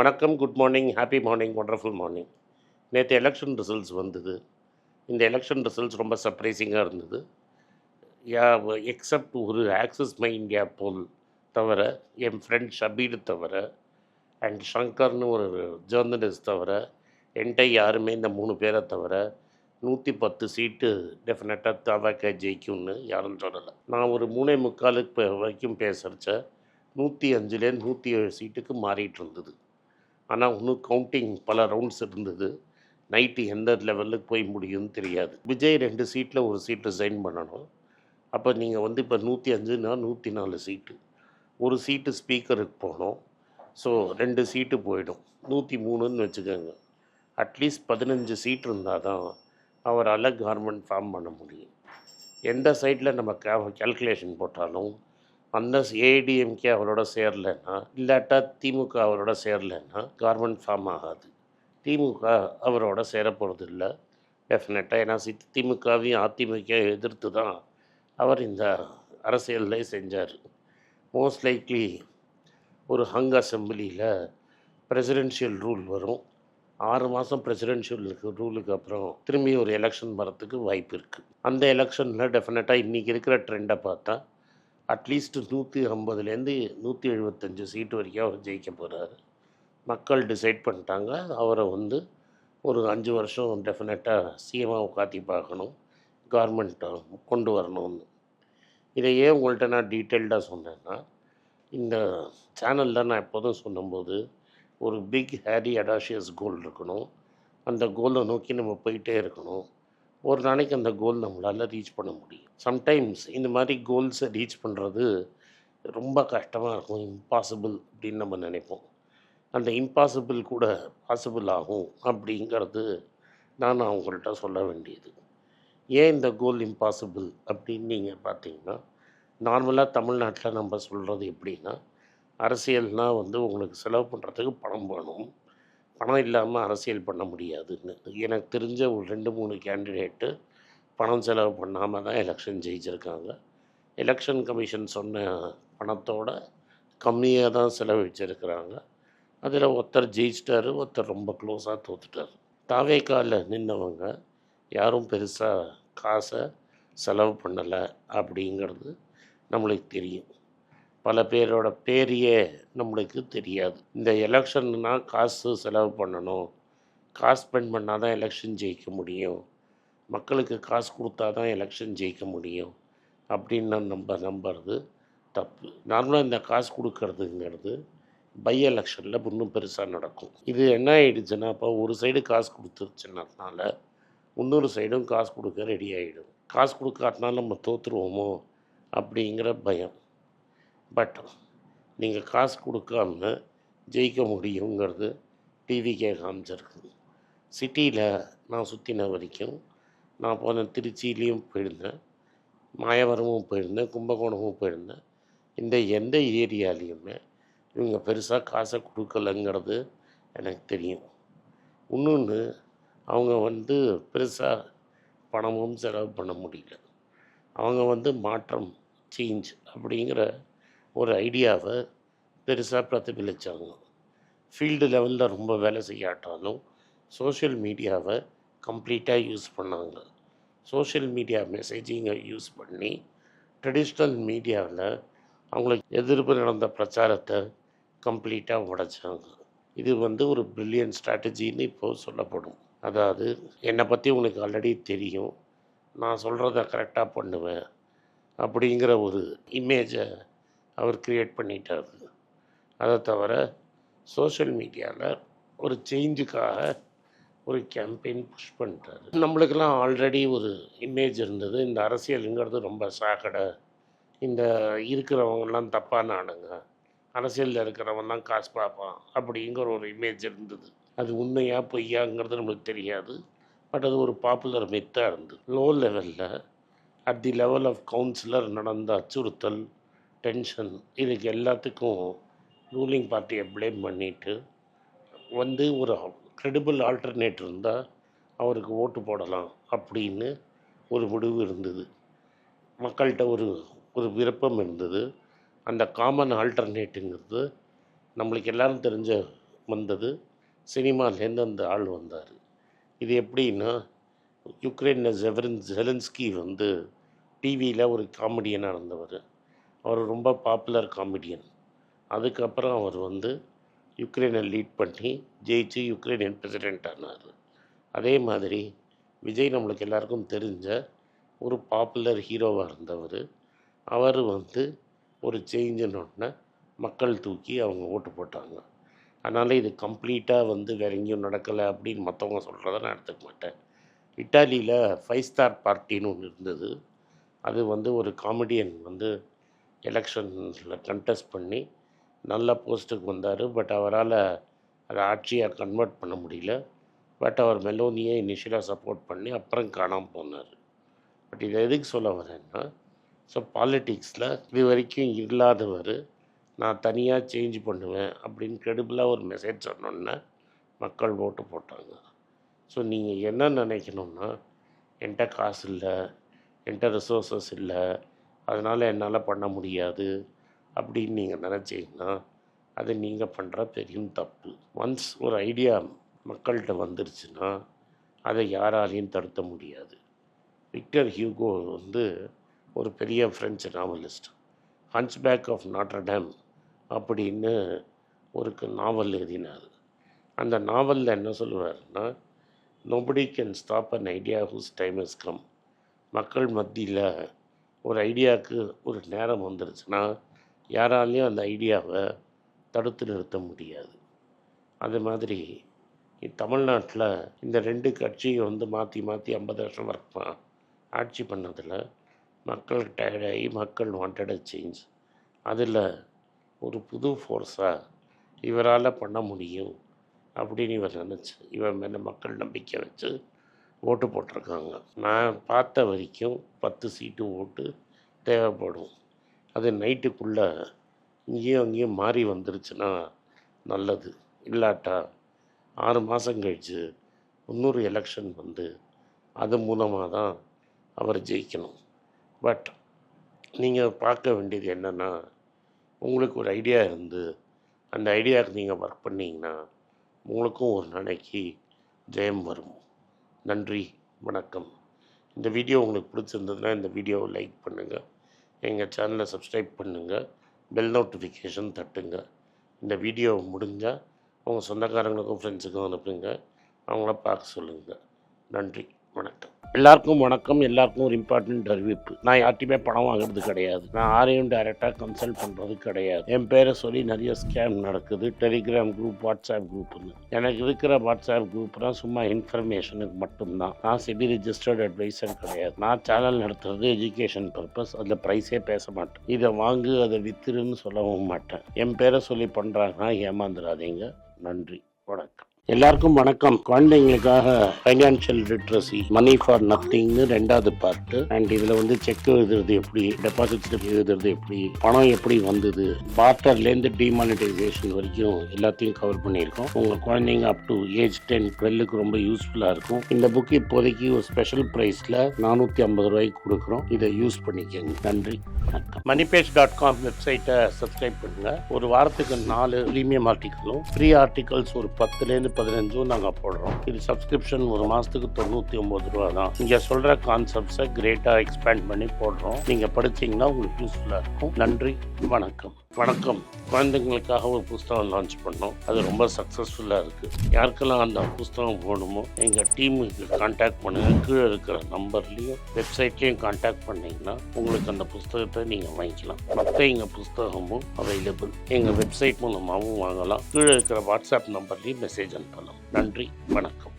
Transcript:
வணக்கம், good morning, happy morning, wonderful morning. நேற்று election results வந்தது. இந்த எலெக்ஷன் ரிசல்ட்ஸ் ரொம்ப சர்ப்ரைசிங்காக இருந்தது. யா எக்ஸப்ட் ஒரு ஆக்சிஸ் மை இந்தியா போல் தவிர, என் ஃப்ரெண்ட் ஷபீர் தவிர, அண்ட் ஷங்கர்னு ஒரு ஜேர்னலிஸ்ட் தவிர, என்கிட்ட யாருமே இந்த 3 பேரை தவிர 110 சீட்டு டெஃபினட்டாக தவக ஜெயிக்கும்னு யாரும் சொல்லலை. நான் ஒரு 3:45 வரைக்கும் பேசுகிறச்ச 105லேருந்து 107 சீட்டுக்கு மாறிட்டு இருந்தது. ஆனால் இன்னும் கவுண்டிங் பல ரவுண்ட்ஸ் இருந்தது. நைட்டு எந்த லெவலுக்கு போய் முடியும்னு தெரியாது. விஜய் 2 சீட்டில் ஒரு சீட் ரிசைன் பண்ணணும். அப்போ நீங்கள் வந்து இப்போ 105னா 104 சீட்டு. ஒரு சீட்டு ஸ்பீக்கருக்கு போகணும். ஸோ 2 சீட்டு போயிடும். 103ன்னு வச்சுக்கோங்க. அட்லீஸ்ட் 15 சீட் இருந்தால் தான் அவரால் கவர்மெண்ட் ஃபார்ம் பண்ண முடியும். எந்த சைடில் நம்ம கேல்குலேஷன் போட்டாலும் அந்த ஏடிஎம்கே அவரோட சேரலைன்னா, இல்லாட்டா திமுக அவரோட சேரலைன்னா கவர்மெண்ட் ஃபார்ம் ஆகாது. திமுக அவரோட சேரப்போகிறது இல்லை டெஃபினட்டாக. ஏன்னா திமுகவையும் அதிமுக எதிர்த்து தான் அவர் இந்த அரசியலில் செஞ்சார். மோஸ்ட் லைக்லி ஒரு ஹங் அசம்பிளியில் பிரசிடென்ஷியல் ரூல் வரும். 6 மாதம் பிரசிடென்ஷியல் ரூலுக்கு அப்புறம் திரும்பி ஒரு எலெக்ஷன் வரத்துக்கு வாய்ப்பு இருக்குது. அந்த எலெக்ஷனில் டெஃபினட்டாக இன்றைக்கி இருக்கிற ட்ரெண்டை பார்த்தா அட்லீஸ்ட் 150லேருந்து 175 சீட்டு வரைக்கும் அவர் ஜெயிக்க போகிறாரு. மக்கள் டிசைட் பண்ணிட்டாங்க அவரை வந்து ஒரு 5 வருஷம் டெஃபினட்டாக சிஎம்மாக உட்காத்தி பார்க்கணும், கவர்மெண்ட்டை கொண்டு வரணும்னு. இதை ஏன் உங்கள்கிட்ட நான் டீட்டெயில்டாக சொன்னேன்னா, இந்த சேனலில் நான் எப்போதும் சொல்லும்போது ஒரு பிக் ஹேரி அடாஷியஸ் கோல் இருக்கணும். அந்த கோலை நோக்கி நம்ம போயிட்டே இருக்கணும். ஒரு நாளைக்கு அந்த கோல் நம்மளால் ரீச் பண்ண முடியும். சம்டைம்ஸ் இந்த மாதிரி கோல்ஸை ரீச் பண்ணுறது ரொம்ப கஷ்டமாக இருக்கும், இம்பாசிபிள் அப்படின்னு நம்ம நினைப்போம். அந்த இம்பாசிபிள் கூட பாசிபிள் ஆகும் அப்படிங்கிறது நான் அவங்கள்ட்ட சொல்ல வேண்டியது. ஏன் இந்த கோல் இம்பாசிபிள் அப்படின்னு நீங்கள் பார்த்தீங்கன்னா, நார்மலாக தமிழ்நாட்டில் நம்ம சொல்கிறது எப்படின்னா, அரசியல்னால் வந்து உங்களுக்கு செலவு பண்ணுறதுக்கு பணம் வேணும், பணம் இல்லாமல் அரசியல் பண்ண முடியாதுன்னு. எனக்கு தெரிஞ்ச ஒரு 2-3 கேண்டிடேட்டு பணம் செலவு பண்ணாமல் தான் எலெக்ஷன் ஜெயிச்சிருக்காங்க. எலெக்ஷன் கமிஷன் சொன்ன பணத்தோட கம்மியாக தான் செலவழிச்சிருக்கிறாங்க. அதில் ஒருத்தர் ஜெயிச்சிட்டார், ஒருத்தர் ரொம்ப க்ளோஸாக தோத்துட்டார். தாவேக்காவில் நின்றவங்க யாரும் பெருசாக காசை செலவு பண்ணலை அப்படிங்கிறது நம்மளுக்கு தெரியும். பல பேரோட பேரையே நம்மளுக்கு தெரியாது. இந்த எலெக்ஷன்னா காசு செலவு பண்ணணும், காசு ஸ்பெண்ட் பண்ணால் தான் எலெக்ஷன் ஜெயிக்க முடியும், மக்களுக்கு காசு கொடுத்தா தான் எலெக்ஷன் ஜெயிக்க முடியும் அப்படின்னு நம்புறது தப்பு. நார்மலாக இந்த காசு கொடுக்கறதுங்கிறது பை எலெக்ஷனில் இன்னும் பெருசாக நடக்கும். இது என்ன ஆகிடுச்சுன்னா, இப்போ ஒரு சைடு காசு கொடுத்துருச்சுனால இன்னொரு சைடும் காசு கொடுக்க ரெடி ஆகிடும். காசு கொடுக்காட்டினாலும் நம்ம தோற்றுருவோமோ அப்படிங்கிற பயம். பட் நீங்கள் காசு கொடுக்காம ஜெயிக்க முடியுங்கிறது டிவிக்கே காமிச்சிருக்கு. சிட்டியில் நான் சுற்றின வரைக்கும், நான் போன திருச்சியிலையும் போயிருந்தேன், மாயவரமும் போயிருந்தேன், கும்பகோணமும் போயிருந்தேன். இந்த எந்த ஏரியாலையுமே இவங்க பெருசாக காசை கொடுக்கலங்கிறது எனக்கு தெரியும். இன்னொன்று, அவங்க வந்து பெருசாக பணமும் செலவு பண்ண முடியல. அவங்க வந்து மாற்றம், சேஞ்ச் அப்படிங்கிற ஒரு ஐடியாவை பெருசாக பிரதிபலித்தாங்க. ஃபீல்டு லெவலில் ரொம்ப வேலை செய்யாட்டாலும் சோஷியல் மீடியாவை கம்ப்ளீட்டாக யூஸ் பண்ணாங்க. சோஷியல் மீடியா மெசேஜிங்கை யூஸ் பண்ணி ட்ரெடிஷ்னல் மீடியாவில் அவங்களுக்கு எதிர்ப்பு நடந்த பிரச்சாரத்தை கம்ப்ளீட்டாக உடைச்சாங்க. இது வந்து ஒரு பிரில்லியன்ட் ஸ்ட்ராட்டஜின்னு இப்போது சொல்லப்படும். அதாவது, என்னை பற்றி உங்களுக்கு ஆல்ரெடி தெரியும், நான் சொல்கிறத கரெக்டாக பண்ணுவேன் அப்படிங்கிற ஒரு இமேஜை அவர் க்ரியேட் பண்ணிட்டார். அதை தவிர சோஷியல் மீடியாவில் ஒரு சேஞ்சுக்காக ஒரு கேம்பெயின் புஷ் பண்ணிட்டார். நம்மளுக்கெல்லாம் ஆல்ரெடி ஒரு இமேஜ் இருந்தது, இந்த அரசியலுங்கிறது ரொம்ப சாக்கடை, இந்த இருக்கிறவங்கெல்லாம் தப்பான ஆளுங்க, அரசியலில் இருக்கிறவன் தான் காசு பார்ப்பான் அப்படிங்கிற ஒரு இமேஜ் இருந்தது. அது உண்மையாக பொய்யாங்கிறது நம்மளுக்கு தெரியாது. பட் அது ஒரு பாப்புலர் மித்தாக இருந்தது. லோ லெவலில் at the level of councillor நடந்த அச்சுறுத்தல், டென்ஷன், இதுக்கு எல்லாத்துக்கும் ரூலிங் பார்ட்டியை ப்ளேம் பண்ணிவிட்டு வந்து ஒரு க்ரெடிபிள் ஆல்டர்னேட் இருந்தால் அவருக்கு ஓட்டு போடலாம் அப்படின்னு ஒரு முடிவு இருந்தது. மக்கள்கிட்ட ஒரு விருப்பம் இருந்தது. அந்த காமன் ஆல்டர்னேட்டுங்கிறது நம்மளுக்கு எல்லோரும் தெரிஞ்ச வந்தது. சினிமாலேருந்து அந்த ஆள் வந்தார். இது எப்படின்னா, யுக்ரைனில் ஜெலன்ஸ்கி வந்து டிவியில் ஒரு காமெடியனாக இருந்தவர். அவர் ரொம்ப பாப்புலர் காமெடியன். அதுக்கப்புறம் அவர் வந்து யுக்ரைனை லீட் பண்ணி ஜெயிச்சு யுக்ரைனியன் பிரசிடெண்ட் ஆனார். அதே மாதிரி விஜய் நம்மளுக்கு எல்லாருக்கும் தெரிஞ்ச ஒரு பாப்புலர் ஹீரோவாக இருந்தவர். அவர் வந்து ஒரு சேஞ்சுன்னு மக்கள் தூக்கி அவங்க ஓட்டு போட்டாங்க. அதனால் இது கம்ப்ளீட்டாக வந்து வேறு எங்கேயும் நடக்கலை அப்படின்னு மற்றவங்க சொல்கிறத நான் எடுத்துக்க மாட்டேன். இட்டாலியில் 5 ஸ்டார் பார்ட்டின்னு ஒன்று இருந்தது. அது வந்து ஒரு காமெடியன் வந்து எலெக்ஷனில் கண்டெஸ்ட் பண்ணி நல்ல போஸ்ட்டுக்கு வந்தார். பட் அவரால் அதை ஆட்சியாக கன்வெர்ட் பண்ண முடியல. பட் அவர் மெலோனியை இனிஷியலாக சப்போர்ட் பண்ணி அப்புறம் காணாமல் போனார். பட் இதை எதுக்கு சொல்ல வரேன்னா, ஸோ பாலிட்டிக்ஸில் இது வரைக்கும் இல்லாதவர் நான் தனியாக சேஞ்ச் பண்ணுவேன் அப்படின்னு கிரெடிபிளாக ஒரு மெசேஜ் சொன்னோன்னே மக்கள் ஓட்டு போட்டாங்க. ஸோ நீங்கள் என்ன நினைக்கணும்னா, என்கிட்ட காசு இல்லை, என்கிட்ட ரிசோர்ஸஸ் இல்லை, அதனால் என்னால் பண்ண முடியாது அப்படின்னு நீங்கள் நினச்சிங்கன்னா அது நீங்கள் பண்ணுற பெரும் தப்பு. ஒன்ஸ் ஒரு ஐடியா மக்கள்கிட்ட வந்துருச்சுன்னா அதை யாராலையும் தடுத்த முடியாது. விக்டர் ஹியூகோ வந்து ஒரு பெரிய French novelist. Hunchback of Notre Dame அப்படின்னு ஒரு நாவல் எழுதினார். அந்த நாவலில் என்ன சொல்லுவார்னா, nobody can stop an idea whose time has come. மக்கள் மத்தியில் ஒரு ஐடியாவுக்கு ஒரு நேரம் வந்துருச்சுன்னா யாராலையும் அந்த ஐடியாவை தடுத்து நிறுத்த முடியாது. அது மாதிரி தமிழ்நாட்டில் இந்த 2 கட்சியை வந்து மாற்றி 50 வருஷம் வரைக்கும் ஆட்சி பண்ணதில் மக்கள் டயர்டாகி மக்கள் வாண்டட் சேஞ்ச். அதில் ஒரு புது ஃபோர்ஸாக இவரால் பண்ண முடியும் அப்படின்னு இவர் நினச்சி இவர் மேலே மக்கள் நம்பிக்கை வச்சு ஓட்டு போட்டிருக்காங்க. நான் பார்த்த வரைக்கும் 10 சீட்டு ஓட்டு தேவைப்படும். அது நைட்டுக்குள்ளே இங்கேயும் அங்கேயும் மாறி வந்துருச்சுன்னா நல்லது. இல்லாட்டா 6 மாதம் கழித்து இன்னொரு எலெக்ஷன் வந்து அது மூலமாக தான் அவர் ஜெயிக்கணும். பட் நீங்கள் பார்க்க வேண்டியது என்னென்னா, உங்களுக்கு ஒரு ஐடியா இருந்து அந்த ஐடியாவுக்கு நீங்கள் ஒர்க் பண்ணிங்கன்னா உங்களுக்கும் ஒரு நாளைக்கு ஜெயம் வரும். நன்றி, வணக்கம். இந்த வீடியோ உங்களுக்கு பிடிச்சிருந்ததுன்னா இந்த வீடியோவை லைக் பண்ணுங்கள், எங்கள் சேனலை சப்ஸ்கிரைப் பண்ணுங்கள், பெல் நோட்டிஃபிகேஷன் தட்டுங்க. இந்த வீடியோ முடிஞ்சால் உங்கள் சொந்தக்காரங்களுக்கும் ஃப்ரெண்ட்ஸுக்கும் அனுப்புங்க, அவங்கள பார்க்க சொல்லுங்கள். நன்றி, வணக்கம். எல்லாருக்கும் வணக்கம். எல்லாருக்கும் ஒரு இம்பார்ட்டண்ட் அறிவிப்பு. நான் யார்ட்டையுமே பணம் வாங்குறது கிடையாது. நான் யாரையும் டைரெக்டாக கன்சல்ட் பண்ணுறது கிடையாது. என் பேரை சொல்லி நிறைய ஸ்கேம் நடக்குது. டெலிகிராம் குரூப், வாட்ஸ்அப் குரூப்னு. எனக்கு இருக்கிற வாட்ஸ்அப் குரூப்னால் சும்மா இன்ஃபர்மேஷனுக்கு மட்டும்தான். நான் செபி ரிஜிஸ்டர்ட் அட்வைசர் கிடையாது. நான் சேனல் நடத்துறது எஜுகேஷன் பர்பஸ். அதில் ப்ரைஸே பேச மாட்டேன். இதை வாங்கு அதை வித்துருன்னு சொல்லவும் மாட்டேன். என் பேரை சொல்லி பண்ணுறாங்கன்னா ஏமாந்துடாதீங்க. நன்றி, வணக்கம். எல்லாருக்கும் வணக்கம். குழந்தைங்களுக்காக ஃபைனான்ஷியல் லிட்ரஸி, மணி ஃபார் நத்திங்னு 2வது பார்ட்டு. அண்ட் இதில் வந்து செக் எழுதுறது எப்படி, டெபாசிட் ஸ்லிப் எழுதுறது எப்படி, பணம் எப்படி வந்தது, பார்ட்டர்லேருந்து டிமானிட்டைசேஷன் வரைக்கும் எல்லாத்தையும் கவர் பண்ணியிருக்கோம். உங்கள் குழந்தைங்க அப் டு ஏஜ் 10, 12க்கு ரொம்ப யூஸ்ஃபுல்லாக இருக்கும். இந்த புக் இப்போதைக்கு ஒரு ஸ்பெஷல் ப்ரைஸில் 450 ரூபாய்க்கு கொடுக்குறோம். இதை யூஸ் பண்ணிக்கங்க. நன்றி, வணக்கம். moneypage.com வெப்சைட்டை சப்ஸ்கிரைப் பண்ணுங்கள். ஒரு வாரத்துக்கு 4 ப்ரீமியம் ஆர்டிக்கலும் ஃப்ரீ ஆர்டிகல்ஸ் ஒரு 10லேருந்து 15 நாங்கள் போடுறோம். இது சப்ஸ்கிரிப்ஷன் ஒரு மாதத்துக்கு 99 ரூபா தான். இங்கே சொல்கிற கான்செப்ட்ஸை கிரேட்டாக எக்ஸ்பேண்ட் பண்ணி போடுறோம். நீங்கள் படிச்சிங்கன்னா உங்களுக்கு யூஸ்ஃபுல்லாக இருக்கும். நன்றி, வணக்கம். வணக்கம். குழந்தைங்களுக்காக ஒரு புஸ்தகம் லான்ச் பண்ணோம். அது ரொம்ப சக்ஸஸ்ஃபுல்லாக இருக்குது. யாருக்கெல்லாம் அந்த புஸ்தகம் போகணுமோ எங்கள் டீமுக்கு கான்டாக்ட் பண்ணுங்கள். கீழே இருக்கிற நம்பர்லேயும் வெப்சைட்லேயும் கான்டாக்ட் பண்ணிங்கன்னா உங்களுக்கு அந்த புஸ்தகத்தை நீங்கள் வாங்கிக்கலாம். மற்ற எங்கள் புஸ்தகமும் அவைலபிள். எங்கள் வெப்சைட் மூலமாகவும் வாங்கலாம். கீழே இருக்கிற வாட்ஸ்அப் நம்பர்லேயும் மெசேஜ் அனுப்பலாம். நன்றி, வணக்கம்.